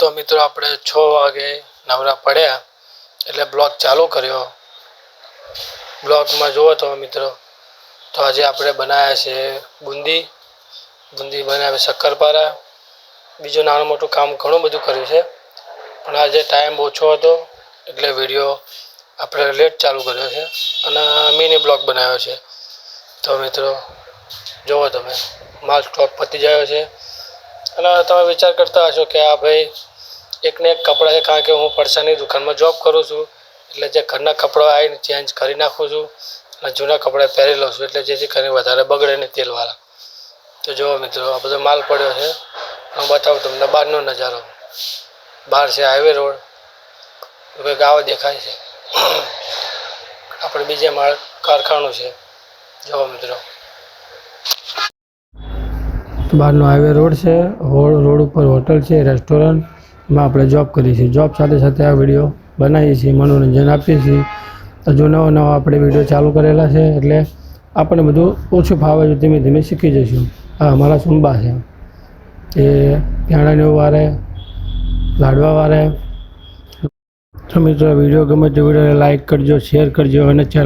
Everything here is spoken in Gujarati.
તો મિત્રો આપણે 6 વાગે નવરા પડ્યા એટલે બ્લોગ ચાલુ કર્યો। બ્લોગમાં જુઓ તો મિત્રો, તો આજે આપણે બનાવ્યા છે બુંદી બનાવી, શક્કરપારા, બીજું નાનું મોટું કામ ઘણું બધું કર્યું છે, પણ આજે ટાઈમ ઓછો હતો એટલે વિડીયો આપણે લેટ ચાલુ કર્યો છે અને મિની બ્લોગ બનાવ્યો છે। તો મિત્રો જુઓ તમે, માલ સ્ટોક પતી ગયો છે અને તમે વિચાર કરતા હશો કે આ ભાઈ એકને એક કપડાં છે, કારણ કે હું પરસાની દુકાનમાં જોબ કરું છું એટલે જે ઘરના કપડાં આવીને ચેન્જ કરી નાખું છું અને જૂના કપડાં પહેરી લઉં છું, એટલે જેથી કરીને વધારે બગડે નહીં તેલવાળા। તો જુઓ મિત્રો, આ બધો માલ પડ્યો છે। હું બતાવું તમને બહારનો નજારો। બહાર છે હાઈવે રોડ, કંઈક આવો દેખાય છે। આપણે બીજે માળ કારખાનું છે, જુઓ મિત્રો, બહારનો હાઈવે રોડ છે, રોડ ઉપર હોટલ છે, રેસ્ટોરન્ટમાં આપણે જોબ કરીએ છીએ। જોબ સાથે સાથે આ વિડીયો બનાવીએ છીએ, મનોરંજન આપીએ છીએ। હજુ નવા આપણે વિડીયો ચાલુ કરેલા છે એટલે આપણને બધું ઓછું ફાવે છે, ધીમે ધીમે શીખી જઈશું। આ અમારા સુંબા છે, એ પ્યાણાને વારે, લાડવા વારે। તો મિત્રો વિડીયો ગમે તો વિડીયોને લાઈક કરજો, શેર કરજો અને ચેનલ